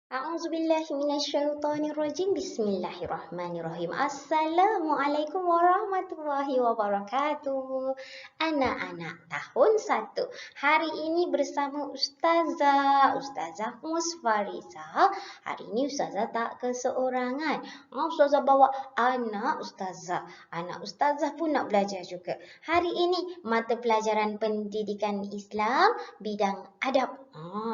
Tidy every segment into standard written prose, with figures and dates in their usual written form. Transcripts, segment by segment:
A'udzubillahi minasyaitonirrajim. Bismillahirrahmanirrahim. Assalamualaikum warahmatullahi wabarakatuh. Anak-anak tahun 1. Hari ini bersama Ustazah Musfariza. Hari ini Ustazah tak keseorangan. Ustazah bawa anak Ustazah. Anak Ustazah pun nak belajar juga. Hari ini mata pelajaran pendidikan Islam bidang adab.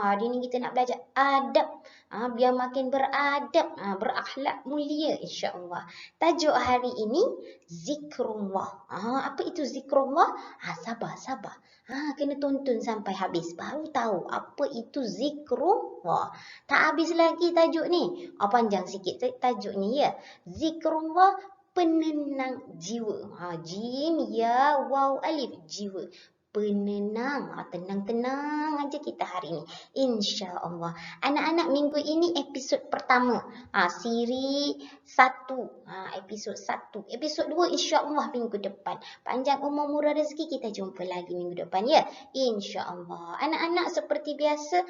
Hari ini kita nak belajar adab. Biar makin beradab, berakhlak mulia insya-Allah. Tajuk hari ini zikrullah. Apa itu zikrullah? Sabar. Kena tonton sampai habis baru tahu apa itu zikrullah. Tak habis lagi tajuk ni. Panjang sikit tajuk ni ya. Zikrullah penenang jiwa. Jim, ya, waw, alif, jiwa. Penenang, tenang-tenang aja kita hari ini. InsyaAllah. Anak-anak minggu ini episod pertama. Siri 1. Episod 1. Episod 2 insyaAllah minggu depan. Panjang umur murah rezeki kita jumpa lagi minggu depan ya. InsyaAllah. Anak-anak seperti biasa,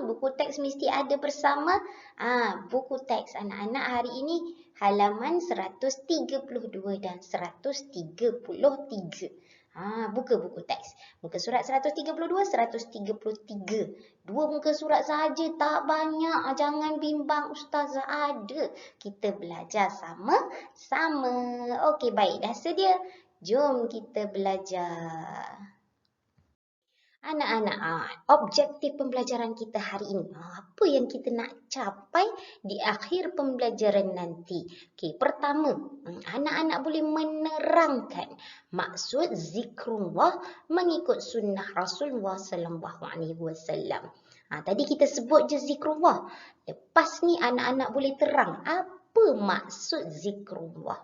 buku teks mesti ada bersama. Buku teks anak-anak hari ini halaman 132 dan 133. Buka buku teks. Muka surat 132, 133. 2 muka surat saja, tak banyak. Jangan bimbang, Ustazah ada. Kita belajar sama-sama. Okey, baik. Dah sedia? Jom kita belajar. Anak-anak, objektif pembelajaran kita hari ini. Apa yang kita nak capai di akhir pembelajaran nanti? Okey, pertama, anak-anak boleh menerangkan maksud zikrullah mengikut sunnah Rasulullah sallallahu alaihi wasallam. Tadi kita sebut je zikrullah. Lepas ni anak-anak boleh terang apa maksud zikrullah.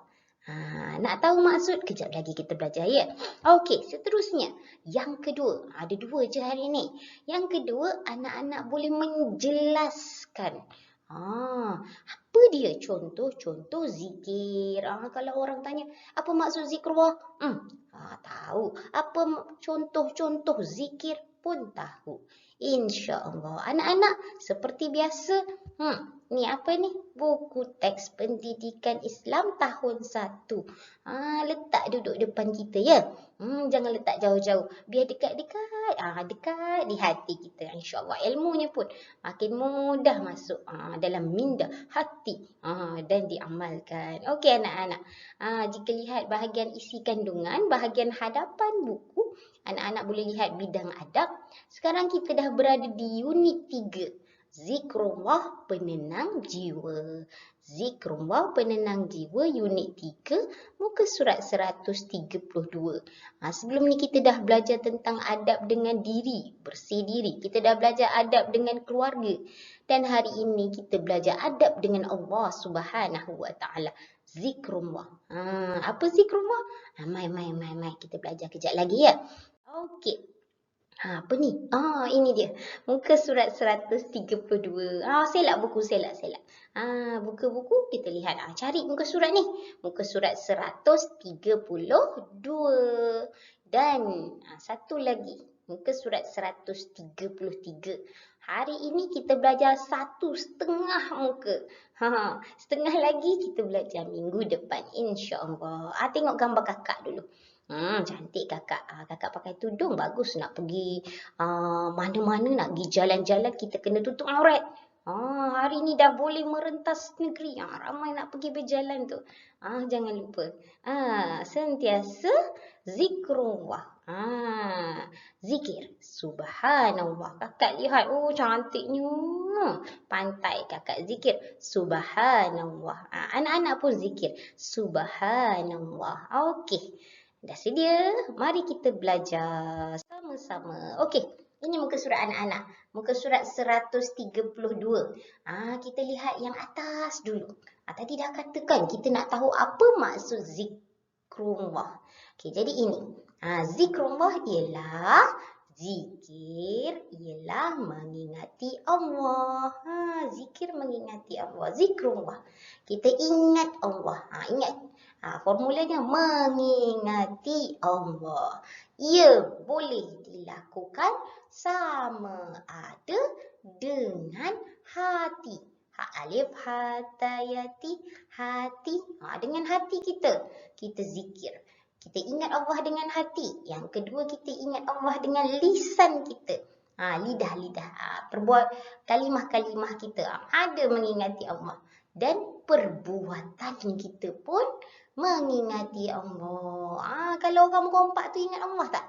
Nak tahu maksud? Kejap lagi kita belajar ya. Okey, seterusnya. Yang kedua, ada 2 je hari ni. Yang kedua, anak-anak boleh menjelaskan. Apa dia contoh zikir? Kalau orang tanya, apa maksud zikrullah? Tahu. Apa contoh zikir pun tahu. InsyaAllah. Anak-anak, seperti biasa, ni apa ni? Buku teks pendidikan Islam tahun 1. Letak duduk depan kita ya. Jangan letak jauh-jauh. Biar dekat-dekat. Dekat di hati kita. InsyaAllah ilmunya pun makin mudah masuk dalam minda hati dan diamalkan. Okey anak-anak. Jika lihat bahagian isi kandungan, bahagian hadapan buku, anak-anak boleh lihat bidang adab. Sekarang kita dah berada di unit 3. Zikrullah penenang jiwa. Zikrullah penenang jiwa unit 3 muka surat 132. Sebelum ni kita dah belajar tentang adab dengan diri, bersih diri. Kita dah belajar adab dengan keluarga. Dan hari ini kita belajar adab dengan Allah Subhanahu wa taala. Zikrullah. Apa zikrullah? Mai kita belajar kejap lagi ya. Okey. Apa ni? Ini dia. Muka surat 132. Selak buku, selak. Buka buku, kita lihat. Cari muka surat ni. Muka surat 132. Dan satu lagi. Muka surat 133. Hari ini kita belajar 1/2 muka. Setengah lagi kita belajar minggu depan. InsyaAllah. Tengok gambar kakak dulu. Cantik kakak. Kakak pakai tudung bagus nak pergi mana-mana nak pergi jalan-jalan kita kena tutup aurat. Hari ni dah boleh merentas negeri. Ramai nak pergi berjalan tu. Jangan lupa. Sentiasa zikrullah. Zikir. Subhanallah. Kakak lihat. Cantiknya. Pantai kakak zikir. Subhanallah. Anak-anak pun zikir. Subhanallah. Okey. Dah sedia? Mari kita belajar sama-sama. Okey, ini muka surat anak-anak. Muka surat 132. Kita lihat yang atas dulu. Tadi dah katakan kita nak tahu apa maksud zikrullah. Okey, jadi ini. Zikrullah ialah zikir ialah mengingati Allah. Zikir mengingati Allah. Zikrullah. Kita ingat Allah. Ingat. Formulanya mengingati Allah. Ia boleh dilakukan sama ada dengan hati. Ha alif, ha ta ya ti, hati. Dengan hati kita zikir. Kita ingat Allah dengan hati. Yang kedua, kita ingat Allah dengan lisan kita. Lidah-lidah. Perbuat kalimah-kalimah kita. Ada mengingati Allah. Dan perbuatan kita pun mengingati Allah. Kalau orang kompak tu ingat Allah tak?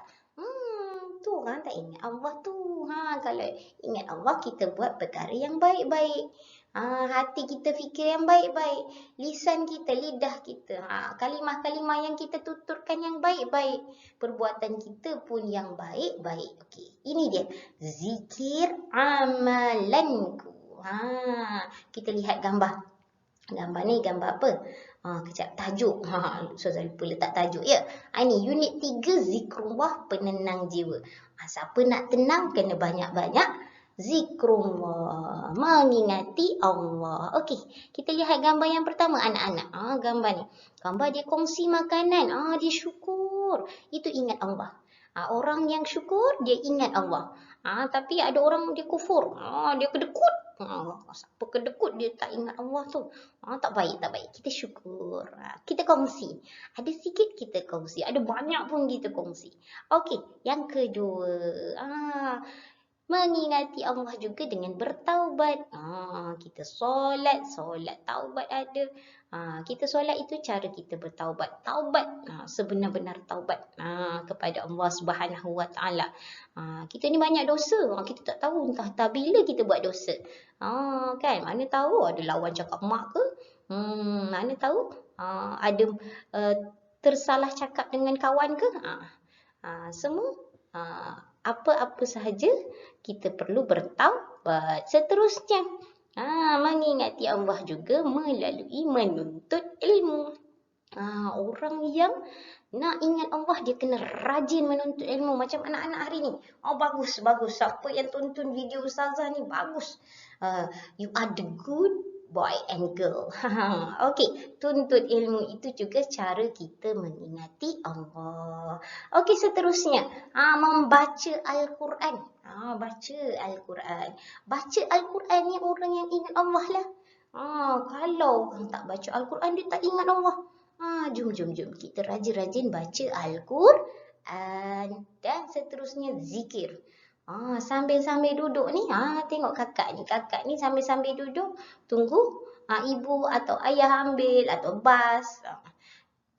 Tu orang tak ingat Allah tu. Kalau ingat Allah, kita buat perkara yang baik-baik. Hati kita fikir yang baik-baik. Lisan kita, lidah kita. Kalimah-kalimah yang kita tuturkan yang baik-baik. Perbuatan kita pun yang baik-baik. Okey, ini dia. Zikir amalanku. Kita lihat gambar. Gambar ni gambar apa? Kejap tajuk. Ustazah lupa letak tajuk ya. Ini unit 3 zikrullah penenang jiwa. Siapa nak tenang kena banyak-banyak zikrullah, mengingati Allah. Okey, kita lihat gambar yang pertama anak-anak. Gambar ni. Gambar dia kongsi makanan. Dia syukur. Itu ingat Allah. Orang yang syukur dia ingat Allah. Tapi ada orang dia kufur. Dia kedekut. Siapa kedekut dia tak ingat Allah tu. Tak baik, tak baik. Kita syukur. Kita kongsi. Ada sikit kita kongsi. Ada banyak pun kita kongsi. Okey, yang kedua. Mengingati Allah juga dengan bertaubat. Kita solat taubat ada. Kita solat itu cara kita bertaubat. Taubat, sebenar-benar taubat kepada Allah Subhanahu Wa Taala. Kita ni banyak dosa. Kita tak tahu entah bila kita buat dosa. Kan? Mana tahu ada lawan cakap mak ke? Mana tahu ada tersalah cakap dengan kawan ke? Semua apa sahaja kita perlu bertaubat. Seterusnya, mengingati Allah juga melalui menuntut ilmu. Orang yang nak ingat Allah, dia kena rajin menuntut ilmu. Macam anak-anak hari ni. Bagus. Siapa yang tonton video Ustazah ni, bagus. You are the good boy and girl. Okey, tuntut ilmu itu juga cara kita mengingati Allah. Okey, seterusnya, membaca Al-Quran. Baca Al-Quran. Baca Al-Quran ni orang yang ingat Allah lah. Kalau orang tak baca Al-Quran, dia tak ingat Allah. Jom. Kita rajin-rajin baca Al-Quran. Dan seterusnya, zikir. Sambil-sambil duduk ni, tengok kakak ni sambil-sambil duduk, tunggu ibu atau ayah ambil atau bas.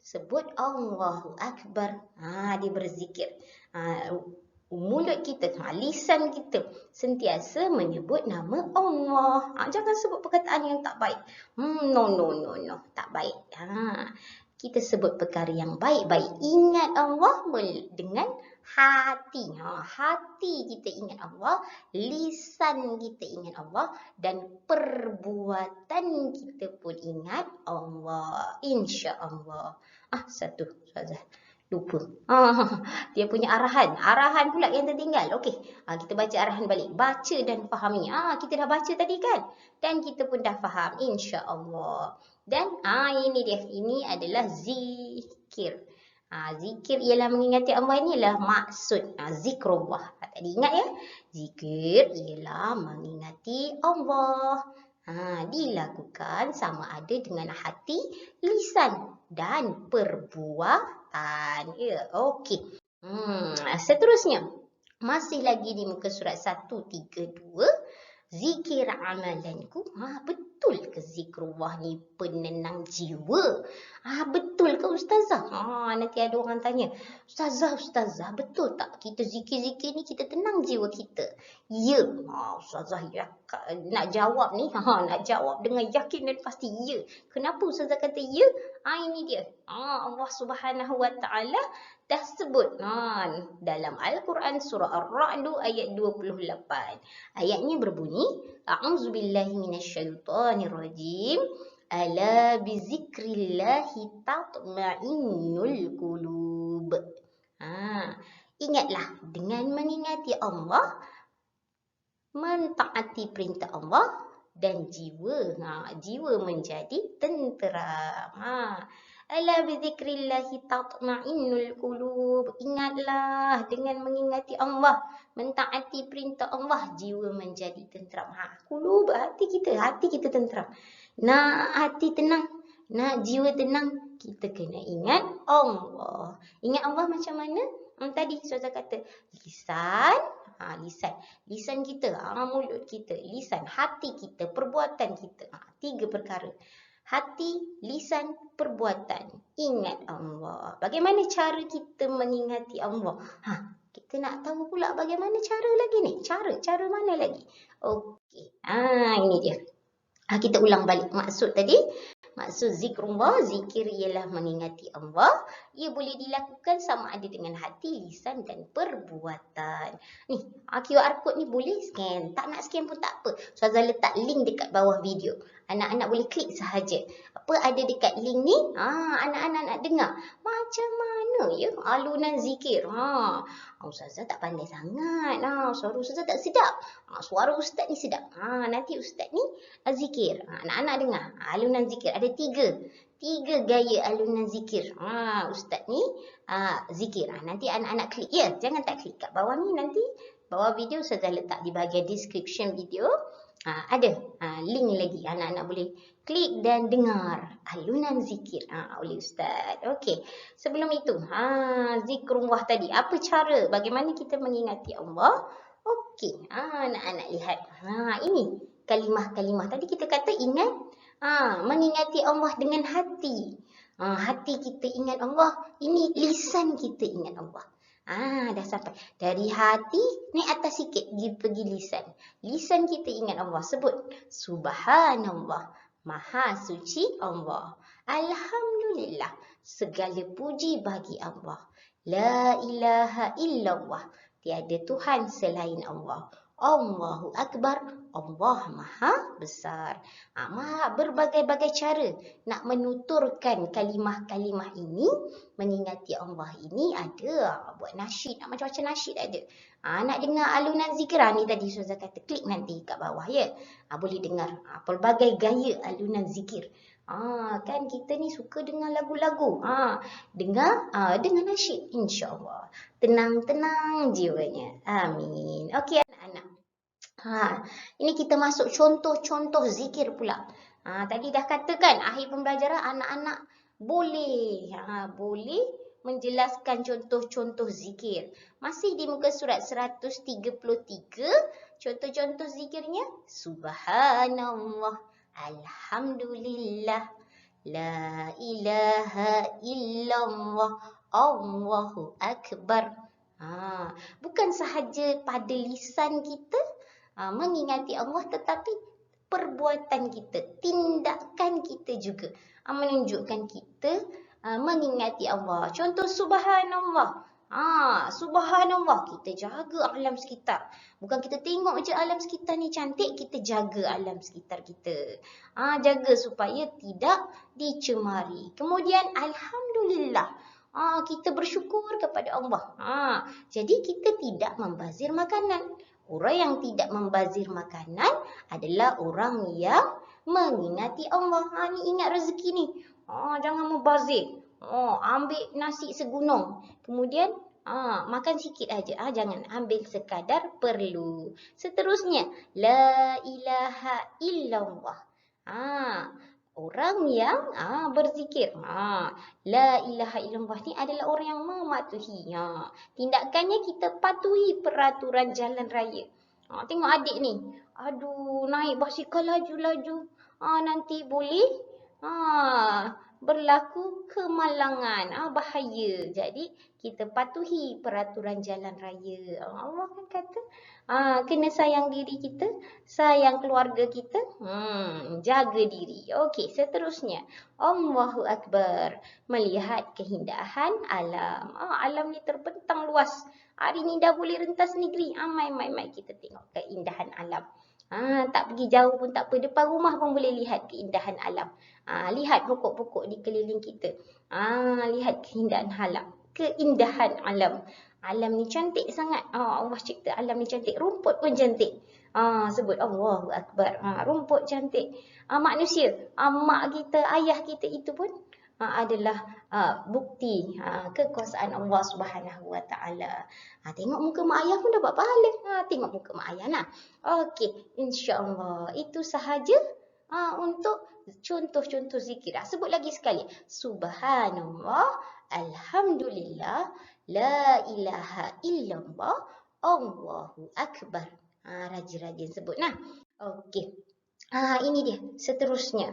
Sebut Allahu Akbar. Dia berzikir. Mulut kita, lisan kita sentiasa menyebut nama Allah. Jangan sebut perkataan yang tak baik. No. Tak baik. Kita sebut perkara yang baik-baik. Ingat Allah dengan hati. Hati kita ingat Allah, lisan kita ingat Allah, dan perbuatan kita pun ingat Allah. InsyaAllah. Satu saja. Lupa. Dia punya arahan. Arahan pula yang tertinggal. Okey. Kita baca arahan balik. Baca dan fahami. Kita dah baca tadi kan? Dan kita pun dah faham. InsyaAllah. Dan ini dia. Ini adalah zikir. Zikir ialah mengingati Allah, inilah maksud zikrullah. Tadi ingat ya? Zikir ialah mengingati Allah. Dilakukan sama ada dengan hati, lisan dan perbuatan. Ya, okey. Seterusnya, masih lagi di muka surat 132. Zikir amalanku. Betul ke zikrullah ni penenang jiwa? Betul ke Ustazah? Nanti ada orang tanya, Ustazah, betul tak kita zikir-zikir ni kita tenang jiwa kita? Ya. Ustazah nak jawab ni, nak jawab dengan yakin dan pasti ya. Kenapa Ustazah kata ya? Ini dia. Allah Subhanahu Wa Taala dah sebut dalam Al-Quran surah Ar-Ra'd ayat 28. Ayatnya berbunyi, A'udzubillahi minasyaitonirrajim. Ala bizikrillahi tatma'innul qulub. Ingatlah, dengan mengingati Allah, mentaati perintah Allah, dan jiwa menjadi tenteram. Ala bizikrillahi tatma'innul qulub. Ingatlah dengan mengingati Allah, mentaati perintah Allah, jiwa menjadi tenteram. Qulub, hati kita tenteram. Nak hati tenang, nak jiwa tenang, kita kena ingat Allah. Ingat Allah macam mana? Tadi Ustazah kata lisan, lisan kita, mulut kita, lisan, hati kita, perbuatan kita. 3 perkara. Hati, lisan, perbuatan. Ingat Allah. Bagaimana cara kita mengingati Allah? Kita nak tahu pula bagaimana cara lagi ni. Cara mana lagi? Okey. Ini dia. Kita ulang balik maksud tadi. Maksud zikrullah, zikir ialah mengingati Allah. Ia boleh dilakukan sama ada dengan hati, lisan dan perbuatan. Ni, QR code ni boleh scan. Tak nak scan pun tak apa. Ustazah letak link dekat bawah video. Anak-anak boleh klik sahaja. Apa ada dekat link ni? Anak-anak nak dengar. Macam mana ya alunan zikir? Ustazah tak pandai sangat. Suara Ustazah tak sedap. Suara Ustaz ni sedap. Nanti Ustaz ni zikir. Anak-anak dengar. Alunan zikir. Ada 3 gaya alunan zikir. Ustaz ni zikir. Nanti anak-anak klik. Ya, jangan tak klik kat bawah ni. Nanti bawah video Ustazah letak di bahagian description video. Ada link lagi. Anak-anak boleh klik dan dengar alunan zikir oleh Ustaz. Okey. Sebelum itu, zikrullah tadi. Apa cara? Bagaimana kita mengingati Allah? Okey. Anak-anak lihat. Ini kalimah-kalimah. Tadi kita kata ingat. Mengingati Allah dengan hati. Hati kita ingat Allah. Ini lisan kita ingat Allah. Dah sampai. Dari hati, naik atas sikit, pergi lisan. Lisan kita ingat Allah. Sebut. Subhanallah. Maha suci Allah. Alhamdulillah. Segala puji bagi Allah. La ilaha illallah. Tiada Tuhan selain Allah. Allahu Akbar. Allah Maha Besar. Berbagai-bagai cara nak menuturkan kalimah-kalimah ini, mengingati Allah ini ada. Buat nasyid, macam-macam nasyid ada. Nak dengar alunan zikir, ni tadi Ustazah kata, klik nanti kat bawah ya. Boleh dengar pelbagai gaya alunan zikir. Kan kita ni suka dengar lagu-lagu. Dengar nasyid, insya-Allah. Tenang-tenang jiwanya. Amin. Okey anak-anak. Ini kita masuk contoh-contoh zikir pula. Tadi dah katakan akhir pembelajaran anak-anak boleh menjelaskan contoh-contoh zikir. Masih di muka surat 133. Contoh-contoh zikirnya. Subhanallah. Alhamdulillah. La ilaha illallah. Allahu Akbar. Bukan sahaja pada lisan kita mengingati Allah, tetapi perbuatan kita, tindakan kita juga menunjukkan kita mengingati Allah. Contoh subhanallah. Subhanallah, kita jaga alam sekitar. Bukan kita tengok je alam sekitar ni cantik, kita jaga alam sekitar kita. Jaga supaya tidak dicemari. Kemudian alhamdulillah. Kita bersyukur kepada Allah. Jadi kita tidak membazir makanan. Orang yang tidak membazir makanan adalah orang yang mengingati Allah. Ni ingat rezeki ni. Jangan membazir. Ambil nasi segunung. Kemudian makan sikit aja. Jangan ambil sekadar perlu. Seterusnya, la ilaha illallah. Orang yang berzikir. La ilaha illallah ni adalah orang yang mematuhi. Tindakannya kita patuhi peraturan jalan raya. Tengok adik ni. Aduh, naik basikal laju-laju. Nanti boleh berlaku kemalangan. Bahaya. Jadi, kita patuhi peraturan jalan raya. Allah kan kata, kena sayang diri kita, sayang keluarga kita, jaga diri. Okey, seterusnya. Allahu Akbar. Melihat keindahan alam. Alam ni terbentang luas. Hari ni dah boleh rentas negeri. Mai kita tengok keindahan alam. Tak pergi jauh pun tak apa. Depan rumah pun boleh lihat keindahan alam. Lihat pokok-pokok di keliling kita. Lihat keindahan alam. Keindahan alam. Alam ni cantik sangat. Allah cipta alam ni cantik. Rumput pun cantik. Sebut Allahu Akbar. Rumput cantik. Manusia. Mak kita, ayah kita itu pun adalah bukti kekuasaan Allah Subhanahu Wa Taala. Tengok muka mak ayah pun dapat pahala. Tengok muka mak ayah nah. Okey, insya-Allah itu sahaja untuk contoh-contoh zikir. Sebut lagi sekali. Subhanallah, alhamdulillah, la ilaha illallah, Allahu akbar. Rajin-rajin sebut nah. Okey. Ini dia seterusnya.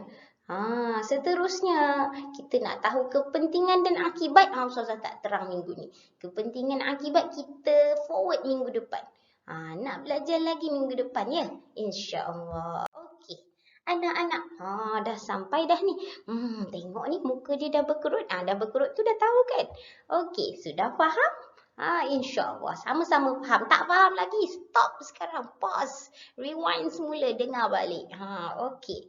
Seterusnya kita nak tahu kepentingan dan akibat. Ustazah tak terang minggu ni. Kepentingan akibat kita forward minggu depan. Nak belajar lagi minggu depan ya. InsyaAllah. Okey. Anak-anak. Dah sampai dah ni. Tengok ni muka dia dah berkerut. Dah berkerut tu dah tahu kan. Okey. Sudah faham? InsyaAllah. Sama-sama faham. Tak faham lagi. Stop sekarang. Pause. Rewind semula. Dengar balik. Okey.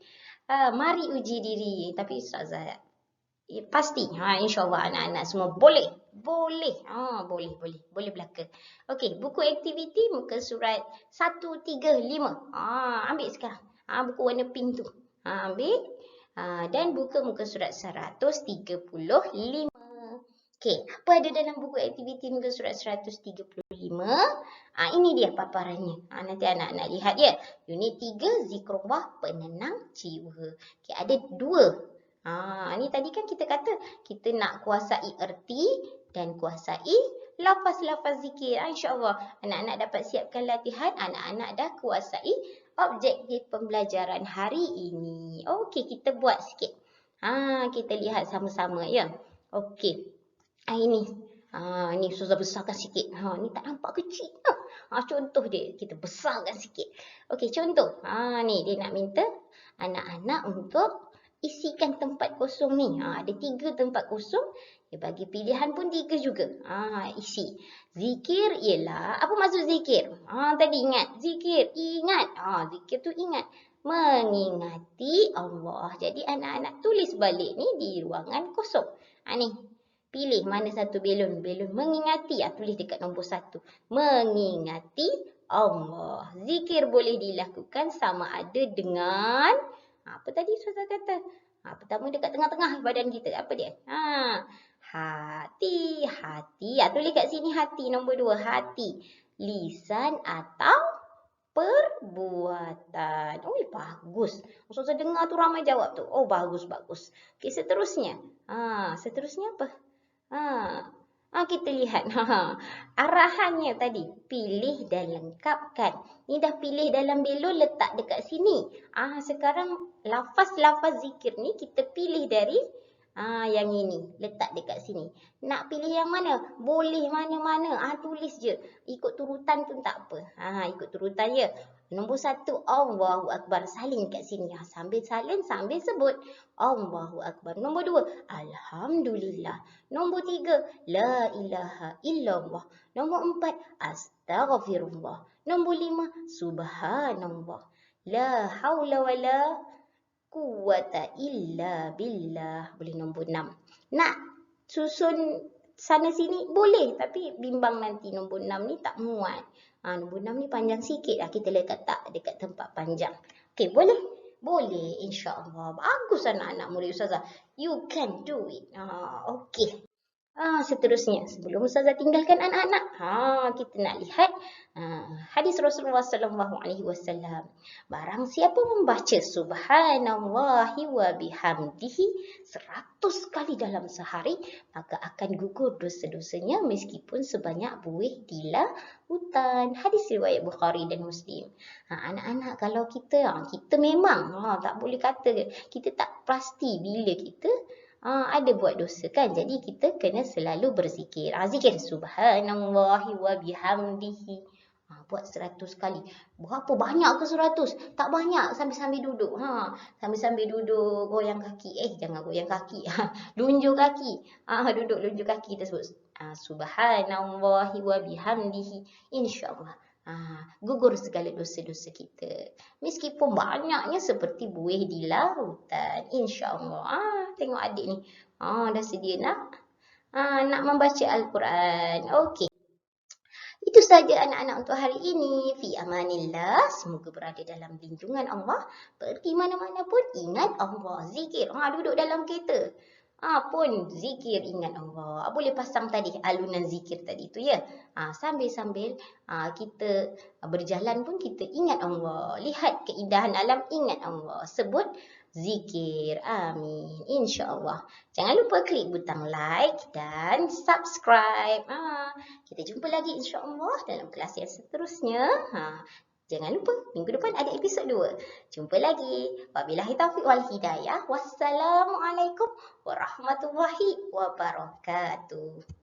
Mari uji diri. Tapi Ustazah pasti. InsyaAllah anak-anak semua boleh. Boleh. Boleh belaka. Okey. Buku aktiviti muka surat 135. Ambil sekarang. Buku warna pink tu. Ambil. Dan buka muka surat 135. Okey, apa ada dalam buku aktiviti muka surat 135? Ini dia paparannya. Nanti anak-anak lihat ya. Unit 3, zikrullah penenang jiwa. Okey, ada 2. Ni tadi kan kita kata kita nak kuasai erti dan kuasai lafaz-lafaz zikir. InsyaAllah anak-anak dapat siapkan latihan. Anak-anak dah kuasai objektif pembelajaran hari ini. Okey, kita buat sikit. Kita lihat sama-sama ya. Okey. Ini Ustazah besarkan sikit. Ni tak nampak kecil. Contoh dia. Kita besarkan sikit. Okey, contoh. Ni dia nak minta anak-anak untuk isikan tempat kosong ni. Ada 3 tempat kosong. Dia bagi pilihan pun 3 juga. Isi. Zikir ialah, apa maksud zikir? Tadi ingat. Zikir, ingat. Zikir tu ingat. Mengingati Allah. Jadi anak-anak tulis balik ni di ruangan kosong. Ni. Pilih mana satu belon. Belon mengingati. Tulis dekat nombor 1. Mengingati Allah. Zikir boleh dilakukan sama ada dengan apa tadi Ustazah kata? Pertama dekat tengah-tengah badan kita. Apa dia? Hati. Tulis kat sini hati. Nombor 2. Hati. Lisan atau perbuatan. Bagus. Ustazah dengar tu ramai jawab tu. Bagus. Okey, seterusnya. Seterusnya apa? Kita lihat. Arahannya tadi. Pilih dan lengkapkan. Ni dah pilih dalam belon letak dekat sini. Sekarang lafaz-lafaz zikir ni kita pilih dari yang ini. Letak dekat sini. Nak pilih yang mana? Boleh mana-mana. Tulis je. Ikut turutan pun tak apa. Ikut turutan je. Nombor 1, Allahu Akbar. Salin kat sini. Sambil salin, sambil sebut. Allahu Akbar. Nombor 2, Alhamdulillah. Nombor 3, La ilaha illallah. Nombor 4, Astaghfirullah. Nombor 5, Subhanallah. La hawla wa la quwwata illa billah. Boleh nombor 6. Nak susun sana sini boleh, tapi bimbang nanti nombor 6 ni tak muat. Nombor 6 ni panjang sikit lah. Kita letak dekat tempat panjang. Okey, boleh? Boleh, insya-Allah. Bagus anak-anak murid Ustazah. You can do it. Okey. Seterusnya, sebelum Ustazah tinggalkan anak-anak, kita nak lihat hadis Rasulullah sallallahu alaihi wasallam. Barang siapa membaca subhanallahi wa bihamdihi 100 kali dalam sehari, maka akan gugur dosa-dosanya meskipun sebanyak buih di lautan. Hadis riwayat Bukhari dan Muslim. Anak-anak, kalau kita memang tak boleh kata, kita tak pasti bila kita ada buat dosa kan. Jadi kita kena selalu berzikir. Zikir subhanallahi wa bihamdihi. Buat 100 kali. Berapa banyak ke 100? Tak banyak. Sambil-sambil duduk. Sambil-sambil duduk. Goyang kaki. Jangan goyang kaki. Lunjuk kaki. Duduk lunjuk kaki tersebut. Subhanallahi wa bihamdihi. InsyaAllah. Gugur segala dosa-dosa kita. Meskipun banyaknya seperti buih di lautan. InsyaAllah. Tengok adik ni. Dah sedia nak membaca Al-Quran. Okey. Itu saja anak-anak untuk hari ini. Fi amanillah. Semoga berada dalam lindungan Allah. Pergi mana-mana pun ingat Allah. Zikir. Duduk dalam kereta. pun zikir ingat Allah. Boleh pasang tadi alunan zikir tadi tu ya. Sambil-sambil kita berjalan pun kita ingat Allah. Lihat keindahan alam, ingat Allah. Sebut zikir. Amin. InsyaAllah. Jangan lupa klik butang like dan subscribe. Kita jumpa lagi insyaAllah dalam kelas yang seterusnya. Jangan lupa, minggu depan ada episod 2. Jumpa lagi. Wabillahi taufiq wal hidayah. Wassalamualaikum warahmatullahi wabarakatuh.